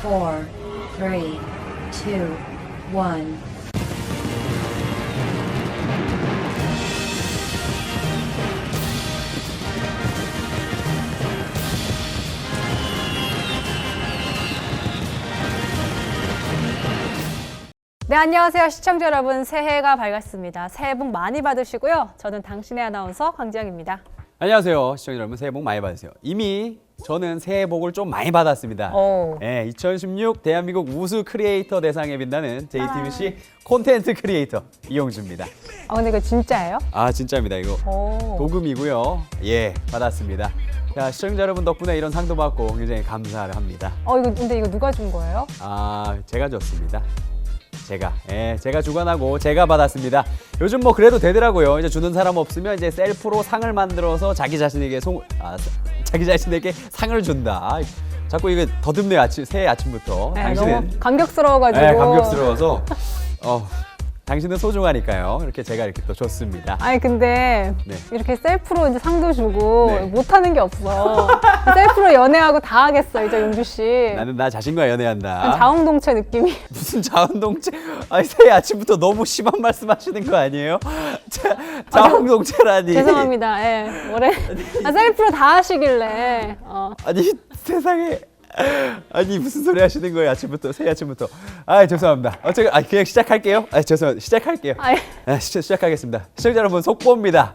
4, 3, 2, 1. 네, 안녕하세요. 시청자 여러분. 새해가 밝았습니다. 새해 복 많이 받으시고요. 저는 당신의 아나운서 황지영입니다. 안녕하세요. 시청자 여러분, 새해 복 많이 받으세요. 이미 저는 새해 복을 좀 많이 받았습니다. 네, 2016 대한민국 우수 크리에이터 대상에 빛나는 JTBC 콘텐츠 크리에이터 이용주입니다. 근데 이거 진짜예요? 아, 진짜입니다. 이거 도금이고요. 예, 받았습니다. 자, 시청자 여러분 덕분에 이런 상도 받고 굉장히 감사를 합니다. 근데 이거 누가 준 거예요? 아, 제가 줬습니다. 제가 주관하고 제가 받았습니다. 요즘 뭐 그래도 되더라고요. 이제 주는 사람 없으면 이제 셀프로 상을 만들어서 자기 자신에게 상을 준다. 자꾸 이거 더듬네요. 새해 아침부터. 네, 당신은 너무 감격스러워가지고. 네, 감격스러워서 당신은 소중하니까요. 이렇게 제가 이렇게 또 줬습니다. 근데 네. 이렇게 셀프로 이제 상도 주고 네. 못하는 게 없어. 셀프로 연애하고 다 하겠어, 이제 용주 씨. 나는 나 자신과 연애한다. 자웅동체 느낌이. 무슨 자운동체? 새해 아침부터 너무 심한 말씀하시는 거 아니에요? 자운동체라니. 죄송합니다. 예. 올해 셀프로 다 하시길래. 아니 세상에. 아니 무슨 소리 하시는 거예요? 아침부터 새해 아침부터. 아, 죄송합니다. 그냥 시작할게요. 시작할게요. 시작하겠습니다. 시청자 여러분, 속보입니다.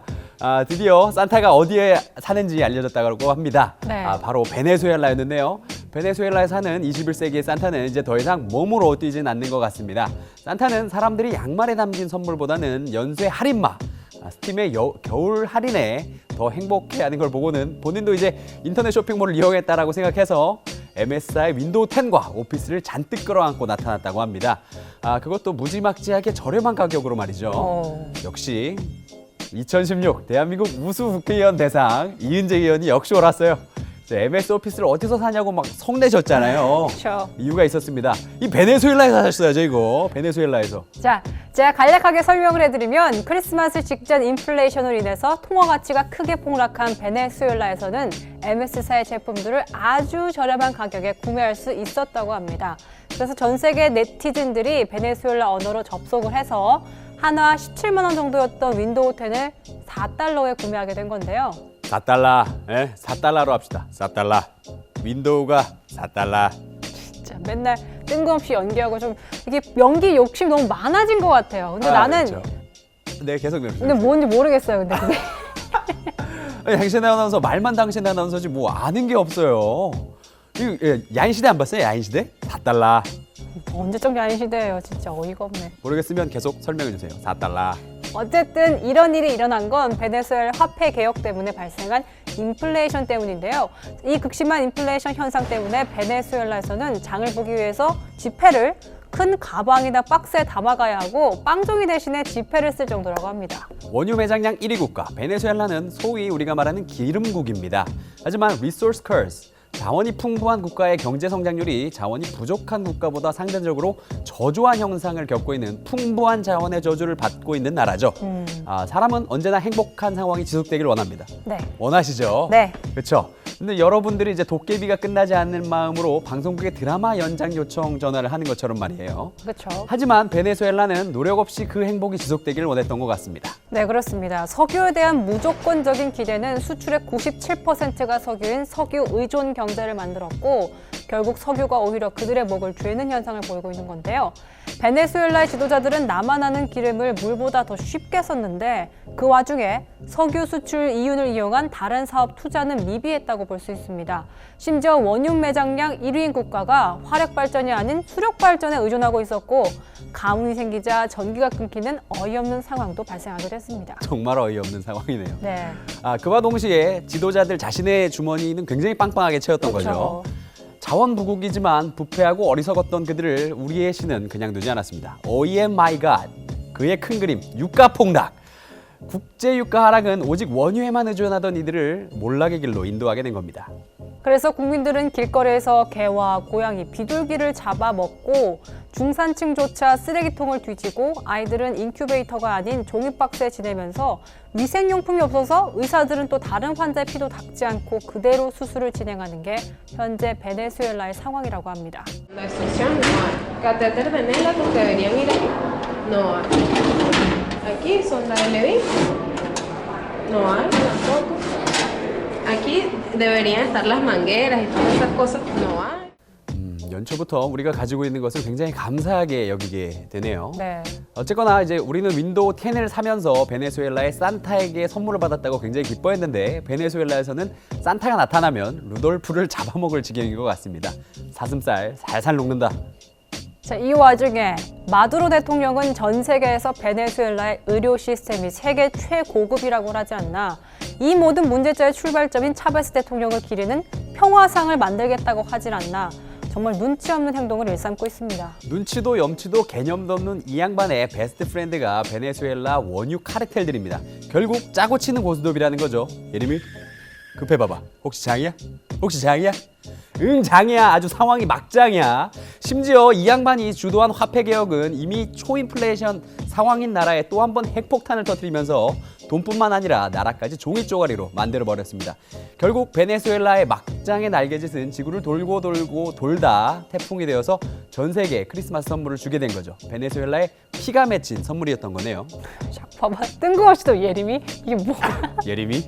드디어 산타가 어디에 사는지 알려졌다고 합니다. 네. 바로 베네수엘라였는데요. 베네수엘라에 사는 21세기의 산타는 이제 더 이상 몸으로 뛰진 않는 것 같습니다. 산타는 사람들이 양말에 담긴 선물보다는 연쇄 할인마, 스팀의 겨울 할인에 더 행복해하는 걸 보고는 본인도 이제 인터넷 쇼핑몰을 이용했다라고 생각해서 MSI 윈도우 10과 오피스를 잔뜩 끌어안고 나타났다고 합니다. 그것도 무지막지하게 저렴한 가격으로 말이죠. 역시 2016 대한민국 우수 국회의원 대상 이은재 의원이 역시 옳았어요. MS 오피스를 어디서 사냐고 막 성내셨잖아요. 그렇죠. 이유가 있었습니다. 이 베네수엘라에서 사셨어야죠, 이거. 베네수엘라에서. 자, 제가 간략하게 설명을 해드리면 크리스마스 직전 인플레이션으로 인해서 통화 가치가 크게 폭락한 베네수엘라에서는 MS사의 제품들을 아주 저렴한 가격에 구매할 수 있었다고 합니다. 그래서 전 세계 네티즌들이 베네수엘라 언어로 접속을 해서 하나 17만 원 정도였던 윈도우 10을 4달러에 구매하게 된 건데요. 4달러, 4달러로 합시다. 4달러. 윈도우가 4달러. 진짜 맨날 뜬금없이 연기하고 좀 이게 연기 욕심 너무 많아진 것 같아요. 근데 나는 그렇죠. 네, 계속 근데 뭔지 모르겠어요. 근데 그게. 아니, 당신의 아나운서 말만 당신의 아나운서지 뭐 아는 게 없어요. 야인시대 안 봤어요? 야인시대? 4달러. 언제적 야인 시대예요. 진짜 어이가 없네. 모르겠으면 계속 설명해 주세요. 4달러. 어쨌든 이런 일이 일어난 건 베네수엘라 화폐 개혁 때문에 발생한 인플레이션 때문인데요. 이 극심한 인플레이션 현상 때문에 베네수엘라에서는 장을 보기 위해서 지폐를 큰 가방이나 박스에 담아가야 하고 빵종이 대신에 지폐를 쓸 정도라고 합니다. 원유 매장량 1위 국가 베네수엘라는 소위 우리가 말하는 기름국입니다. 하지만 리소스 커스, 자원이 풍부한 국가의 경제 성장률이 자원이 부족한 국가보다 상대적으로 저조한 형상을 겪고 있는 풍부한 자원의 저주를 받고 있는 나라죠. 사람은 언제나 행복한 상황이 지속되길 원합니다. 네. 원하시죠? 네. 그렇죠. 근데 여러분들이 이제 도깨비가 끝나지 않는 마음으로 방송국에 드라마 연장 요청 전화를 하는 것처럼 말이에요. 그렇죠. 하지만 베네수엘라는 노력 없이 그 행복이 지속되기를 원했던 것 같습니다. 네, 그렇습니다. 석유에 대한 무조건적인 기대는 수출의 97%가 석유인 석유 의존 경제를 만들었고 결국 석유가 오히려 그들의 목을 죄는 현상을 보이고 있는 건데요. 베네수엘라의 지도자들은 남아나는 기름을 물보다 더 쉽게 썼는데 그 와중에 석유 수출 이윤을 이용한 다른 사업 투자는 미비했다고 볼 수 있습니다. 심지어 원유 매장량 1위인 국가가 화력 발전이 아닌 수력 발전에 의존하고 있었고 가뭄이 생기자 전기가 끊기는 어이없는 상황도 발생하기도 했습니다. 정말 어이없는 상황이네요. 네. 그와 동시에 지도자들 자신의 주머니는 굉장히 빵빵하게 채웠던 거죠. 자원부국이지만 부패하고 어리석었던 그들을 우리의 신은 그냥 두지 않았습니다. Oh my God, 그의 큰 그림, 유가 폭락. 국제유가 하락은 오직 원유에만 의존하던 이들을 몰락의 길로 인도하게 된 겁니다. 그래서 국민들은 길거리에서 개와 고양이, 비둘기를 잡아먹고 중산층조차 쓰레기통을 뒤지고 아이들은 인큐베이터가 아닌 종이박스에 지내면서 위생용품이 없어서 의사들은 또 다른 환자의 피도 닦지 않고 그대로 수술을 진행하는 게 현재 베네수엘라의 상황이라고 합니다. La extracción no hay. Catéter venéreos deberían ir aquí. No hay. Aquí sonda de Levy. No hay tampoco. Aquí deberían estar las mangueras y todas esas cosas. No hay. 연초부터 우리가 가지고 있는 것을 굉장히 감사하게 여기게 되네요. 네. 어쨌거나 이제 우리는 윈도우 10을 사면서 베네수엘라의 산타에게 선물을 받았다고 굉장히 기뻐했는데 베네수엘라에서는 산타가 나타나면 루돌프를 잡아먹을 지경인 것 같습니다. 사슴살 살살 녹는다. 자, 이 와중에 마두로 대통령은 전 세계에서 베네수엘라의 의료 시스템이 세계 최고급이라고 하지 않나. 이 모든 문제점의 출발점인 차베스 대통령을 기리는 평화상을 만들겠다고 하질 않나. 정말 눈치 없는 행동을 일삼고 있습니다. 눈치도 염치도 개념도 없는 이 양반의 베스트 프렌드가 베네수엘라 원유 카르텔들입니다. 결국 짜고 치는 고스톱이라는 거죠. 예림이 급해봐봐. 혹시 장이야? 혹시 장이야? 응, 장이야. 아주 상황이 막장이야. 심지어 이 양반이 주도한 화폐 개혁은 이미 초인플레이션 상황인 나라에 또 한 번 핵폭탄을 터뜨리면서 돈뿐만 아니라 나라까지 종이 쪼가리로 만들어버렸습니다. 결국 베네수엘라의 막장의 날개짓은 지구를 돌고 돌다 태풍이 되어서 전 세계에 크리스마스 선물을 주게 된 거죠. 베네수엘라의 피가 맺힌 선물이었던 거네요. 자, 봐봐. 뜬금없이도 예림이? 이게 뭐야? 예림이?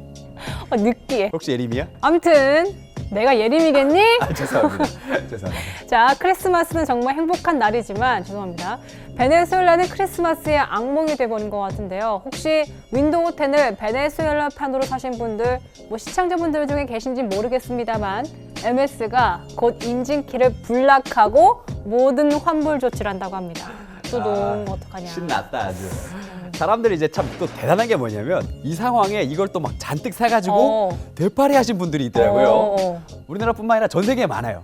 느끼해. 혹시 예림이야? 아무튼 내가 예림이겠니? 죄송합니다. 죄송합니다. 자, 크리스마스는 정말 행복한 날이지만 죄송합니다. 베네수엘라는 크리스마스의 악몽이 돼버린 것 같은데요. 혹시 윈도우 10을 베네수엘라판으로 사신 분들, 시청자분들 중에 계신지 모르겠습니다만 MS가 곧 인증키를 불락하고 모든 환불 조치를 한다고 합니다. 뚜둥 어떡하냐. 신났다 아주. 사람들이 이제 참 또 대단한 게 뭐냐면 이 상황에 이걸 또 막 잔뜩 사가지고 되팔이 하신 분들이 있더라고요. 우리나라뿐만 아니라 전 세계에 많아요.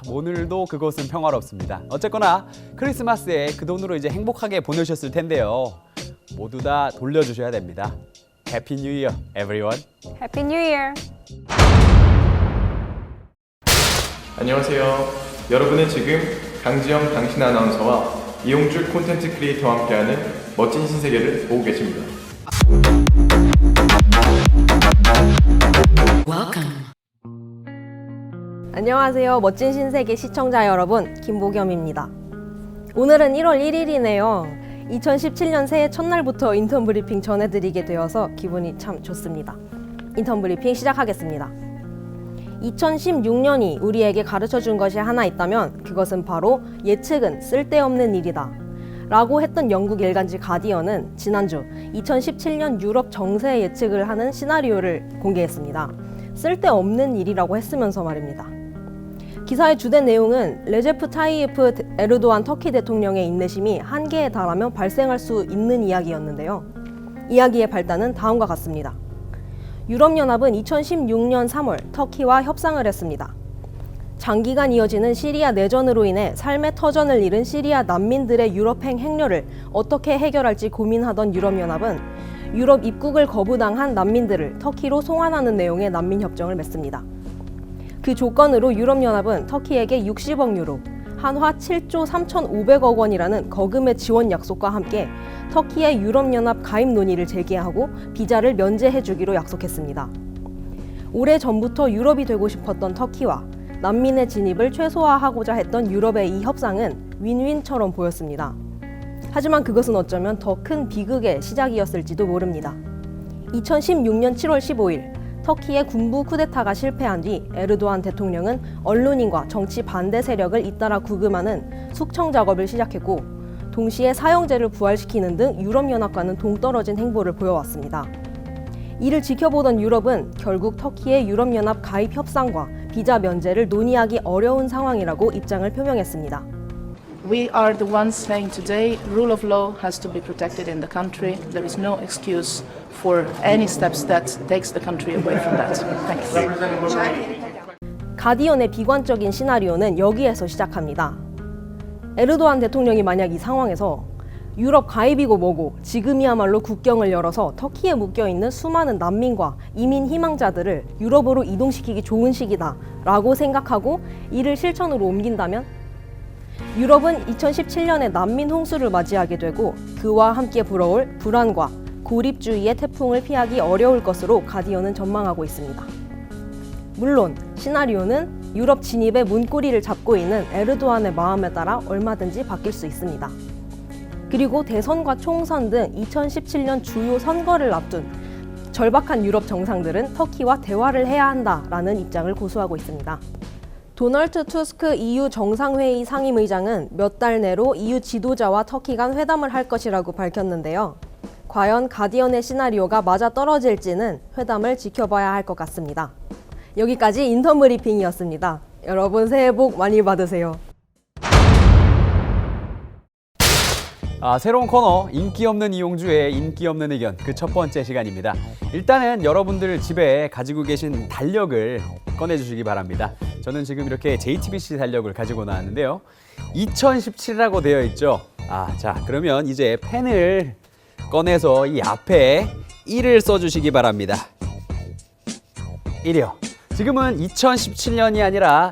오늘도 그곳은 평화롭습니다. 어쨌거나 크리스마스에 그 돈으로 이제 행복하게 보내셨을 텐데요. 모두 다 돌려주셔야 됩니다. 해피 뉴 이어, everyone. 해피 뉴 이어. 안녕하세요. 여러분은 지금 강지영 당신 아나운서와 이용줄 콘텐츠 크리에이터와 함께하는 멋진 신세계를 보고 계십니다. 안녕하세요. 멋진 신세계 시청자 여러분, 김보겸입니다. 오늘은 1월 1일이네요. 2017년 새해 첫날부터 인턴 브리핑 전해드리게 되어서 기분이 참 좋습니다. 인턴 브리핑 시작하겠습니다. 2016년이 우리에게 가르쳐준 것이 하나 있다면 그것은 바로 예측은 쓸데없는 일이다 라고 했던 영국 일간지 가디언은 지난주 2017년 유럽 정세 예측을 하는 시나리오를 공개했습니다. 쓸데없는 일이라고 했으면서 말입니다. 기사의 주된 내용은 레제프 타이예프 에르도안 터키 대통령의 인내심이 한계에 달하면 발생할 수 있는 이야기였는데요. 이야기의 발단은 다음과 같습니다. 유럽연합은 2016년 3월 터키와 협상을 했습니다. 장기간 이어지는 시리아 내전으로 인해 삶의 터전을 잃은 시리아 난민들의 유럽행 행렬을 어떻게 해결할지 고민하던 유럽연합은 유럽 입국을 거부당한 난민들을 터키로 송환하는 내용의 난민협정을 맺습니다. 그 조건으로 유럽연합은 터키에게 60억 유로, 한화 7조 3,500억 원이라는 거금의 지원 약속과 함께 터키의 유럽연합 가입 논의를 재개하고 비자를 면제해주기로 약속했습니다. 오래전부터 유럽이 되고 싶었던 터키와 난민의 진입을 최소화하고자 했던 유럽의 이 협상은 윈윈처럼 보였습니다. 하지만 그것은 어쩌면 더 큰 비극의 시작이었을지도 모릅니다. 2016년 7월 15일 터키의 군부 쿠데타가 실패한 뒤 에르도안 대통령은 언론인과 정치 반대 세력을 잇따라 구금하는 숙청 작업을 시작했고 동시에 사형제를 부활시키는 등 유럽연합과는 동떨어진 행보를 보여왔습니다. 이를 지켜보던 유럽은 결국 터키의 유럽연합 가입 협상과 비자 면제를 논의하기 어려운 상황이라고 입장을 표명했습니다. We are the ones saying today rule of law has to be protected in the country. There is no excuse for any steps that takes the country away from that. Thanks. 가디언의 비관적인 시나리오는 여기에서 시작합니다. 에르도안 대통령이 만약 이 상황에서 유럽 가입이고 뭐고 지금이야말로 국경을 열어서 터키에 묶여있는 수많은 난민과 이민 희망자들을 유럽으로 이동시키기 좋은 시기다 라고 생각하고 이를 실천으로 옮긴다면? 유럽은 2017년에 난민 홍수를 맞이하게 되고 그와 함께 불어올 불안과 고립주의의 태풍을 피하기 어려울 것으로 가디언은 전망하고 있습니다. 물론 시나리오는 유럽 진입의 문고리를 잡고 있는 에르도안의 마음에 따라 얼마든지 바뀔 수 있습니다. 그리고 대선과 총선 등 2017년 주요 선거를 앞둔 절박한 유럽 정상들은 터키와 대화를 해야 한다라는 입장을 고수하고 있습니다. 도널드 투스크 EU 정상회의 상임의장은 몇 달 내로 EU 지도자와 터키 간 회담을 할 것이라고 밝혔는데요. 과연 가디언의 시나리오가 맞아떨어질지는 회담을 지켜봐야 할 것 같습니다. 여기까지 인턴 브리핑이었습니다. 여러분 새해 복 많이 받으세요. 새로운 코너 인기 없는 이용주의 인기 없는 의견 그 첫 번째 시간입니다. 일단은 여러분들 집에 가지고 계신 달력을 꺼내주시기 바랍니다. 저는 지금 이렇게 JTBC 달력을 가지고 나왔는데요. 2017이라고 되어 있죠. 자 그러면 이제 펜을 꺼내서 이 앞에 1을 써주시기 바랍니다. 1이요. 지금은 2017년이 아니라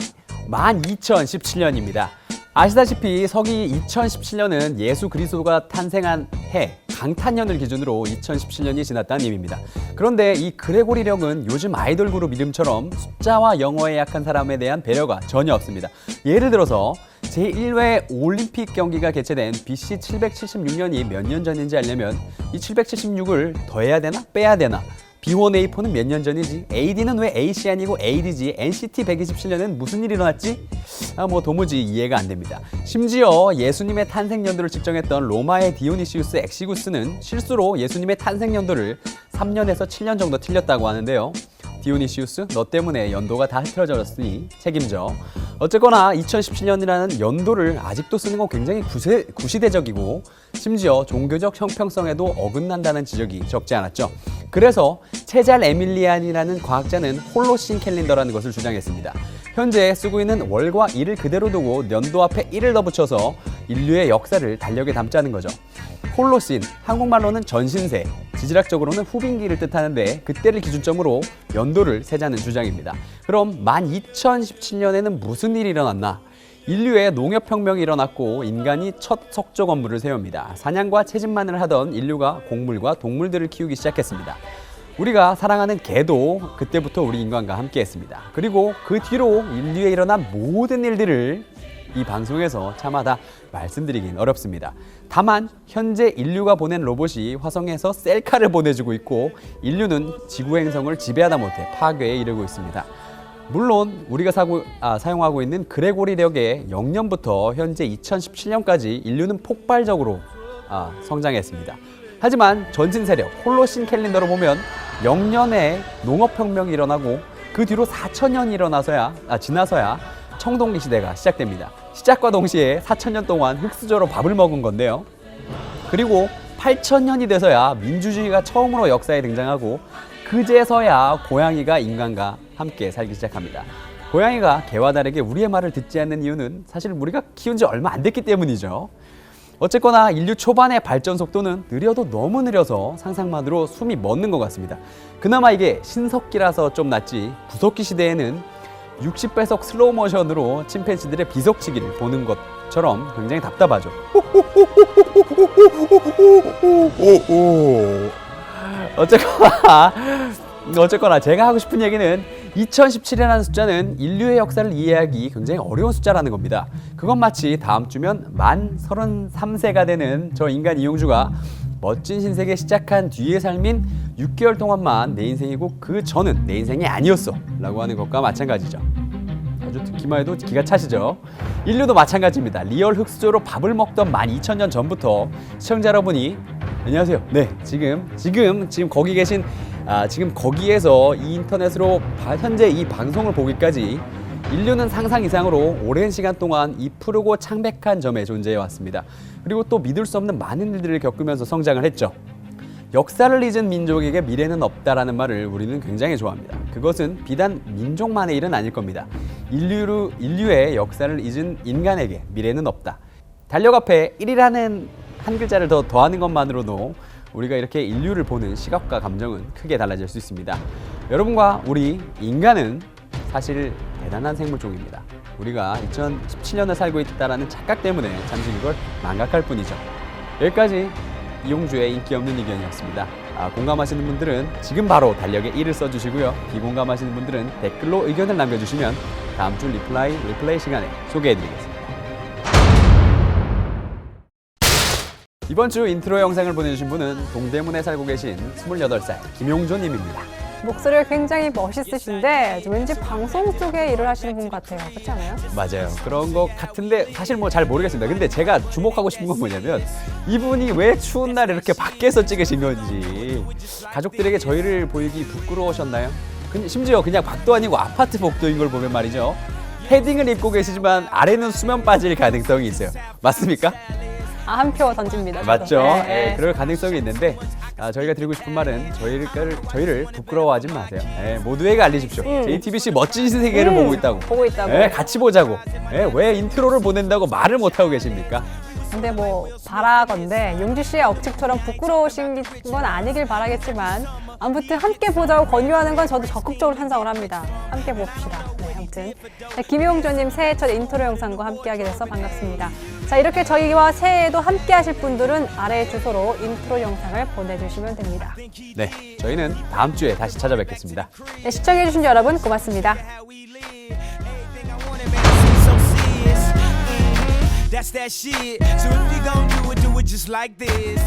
12,017년입니다. 아시다시피 서기 2017년은 예수 그리스도가 탄생한 해 강탄년을 기준으로 2017년이 지났다는 의미입니다. 그런데 이 그레고리력은 요즘 아이돌 그룹 이름처럼 숫자와 영어에 약한 사람에 대한 배려가 전혀 없습니다. 예를 들어서 제1회 올림픽 경기가 개최된 BC 776년이 몇 년 전인지 알려면 이 776을 더해야 되나 빼야 되나? B1, A4는 몇 년 전이지? AD는 왜 AC 아니고 AD지? NCT 127년은 무슨 일이 일어났지? 도무지 이해가 안 됩니다. 심지어 예수님의 탄생 연도를 측정했던 로마의 디오니시우스 엑시구스는 실수로 예수님의 탄생 연도를 3년에서 7년 정도 틀렸다고 하는데요. 디오니시우스, 너 때문에 연도가 다 흐트러졌으니 책임져. 어쨌거나 2017년이라는 연도를 아직도 쓰는 건 굉장히 구시대적이고 심지어 종교적 형평성에도 어긋난다는 지적이 적지 않았죠. 그래서 체잘 에밀리안이라는 과학자는 홀로신 캘린더라는 것을 주장했습니다. 현재 쓰고 있는 월과 일을 그대로 두고 연도 앞에 1을 더 붙여서 인류의 역사를 달력에 담자는 거죠. 홀로신, 한국말로는 전신세, 지질학적으로는 후빈기를 뜻하는데 그때를 기준점으로 연도를 세자는 주장입니다. 그럼 12,017년에는 무슨 일이 일어났나? 인류의 농업혁명이 일어났고 인간이 첫 석조 건물을 세웁니다. 사냥과 채집만을 하던 인류가 곡물과 동물들을 키우기 시작했습니다. 우리가 사랑하는 개도 그때부터 우리 인간과 함께 했습니다. 그리고 그 뒤로 인류에 일어난 모든 일들을 이 방송에서 차마 다 말씀드리긴 어렵습니다. 다만 현재 인류가 보낸 로봇이 화성에서 셀카를 보내주고 있고 인류는 지구 행성을 지배하다 못해 파괴에 이르고 있습니다. 물론 우리가 사용하고 있는 그레고리력의 0년부터 현재 2017년까지 인류는 폭발적으로 성장했습니다. 하지만 전신 세력 홀로신 캘린더로 보면 0년에 농업혁명이 일어나고 그 뒤로 4,000년이 지나서야 청동기 시대가 시작됩니다. 시작과 동시에 4,000년 동안 흙수저로 밥을 먹은 건데요. 그리고 8,000년이 돼서야 민주주의가 처음으로 역사에 등장하고 그제서야 고양이가 인간과 함께 살기 시작합니다. 고양이가 개와 다르게 우리의 말을 듣지 않는 이유는 사실 우리가 키운 지 얼마 안 됐기 때문이죠. 어쨌거나 인류 초반의 발전 속도는 느려도 너무 느려서 상상만으로 숨이 멎는 것 같습니다. 그나마 이게 신석기라서 좀 낫지 구석기 시대에는 60배속 슬로우 모션으로 침팬지들의 비석치기를 보는 것처럼 굉장히 답답하죠. 어쨌거나 제가 하고 싶은 얘기는 2017이라는 숫자는 인류의 역사를 이해하기 굉장히 어려운 숫자라는 겁니다. 그건 마치 다음 주면 만 33세가 되는 저 인간 이용주가 멋진 신세계 시작한 뒤의 삶인 6개월 동안만 내 인생이고 그 전은 내 인생이 아니었어 라고 하는 것과 마찬가지죠. 아주 듣기만 해도 기가 차시죠. 인류도 마찬가지입니다. 리얼 흙수저로 밥을 먹던 12,000년 전부터 시청자 여러분이 안녕하세요. 네, 지금 거기 계신 지금 거기에서 이 인터넷으로 현재 이 방송을 보기까지 인류는 상상 이상으로 오랜 시간 동안 이 푸르고 창백한 점에 존재해 왔습니다. 그리고 또 믿을 수 없는 많은 일들을 겪으면서 성장을 했죠. 역사를 잊은 민족에게 미래는 없다라는 말을 우리는 굉장히 좋아합니다. 그것은 비단 민족만의 일은 아닐 겁니다. 인류의 역사를 잊은 인간에게 미래는 없다. 달력 앞에 1이라는 한 글자를 더 더하는 것만으로도 우리가 이렇게 인류를 보는 시각과 감정은 크게 달라질 수 있습니다. 여러분과 우리 인간은 사실 대단한 생물종입니다. 우리가 2017년을 살고 있다는 착각 때문에 잠시 그걸 망각할 뿐이죠. 여기까지 이용주의 인기 없는 의견이었습니다. 공감하시는 분들은 지금 바로 달력에 1을 써주시고요. 비공감하시는 분들은 댓글로 의견을 남겨주시면 다음 주 리플레이 시간에 소개해드리겠습니다. 이번 주 인트로 영상을 보내주신 분은 동대문에 살고 계신 28살 김용조님입니다. 목소리가 굉장히 멋있으신데 왠지 방송 쪽에 일을 하시는 분 같아요. 그렇지 않아요? 맞아요. 그런 것 같은데 사실 뭐 잘 모르겠습니다. 근데 제가 주목하고 싶은 건 뭐냐면 이분이 왜 추운 날 이렇게 밖에서 찍으신 건지 가족들에게 저희를 보이기 부끄러우셨나요? 심지어 그냥 밖도 아니고 아파트 복도인 걸 보면 말이죠. 패딩을 입고 계시지만 아래는 수면 빠질 가능성이 있어요. 맞습니까? 한 표 던집니다. 저도. 맞죠? 네, 예, 네. 그럴 가능성이 있는데 저희가 드리고 싶은 말은 저희를 부끄러워하지 마세요. 예, 모두에게 알리십시오. JTBC 멋진 세계를 보고 있다고. 보고 있다고. 예, 같이 보자고. 예, 왜 인트로를 보낸다고 말을 못하고 계십니까? 근데 뭐 바라건대 용주 씨의 억측처럼 부끄러우신 건 아니길 바라겠지만 아무튼 함께 보자고 권유하는 건 저도 적극적으로 찬성을 합니다. 함께 봅시다. 네, 아무튼 김용조님 새해 첫 인트로 영상과 함께하게 돼서 반갑습니다. 자, 이렇게 저희와 새해에도 함께하실 분들은 아래 주소로 인트로 영상을 보내주시면 됩니다. 네, 저희는 다음 주에 다시 찾아뵙겠습니다. 네, 시청해주신 여러분 고맙습니다. That's that shit. So if you gon' do it just like this.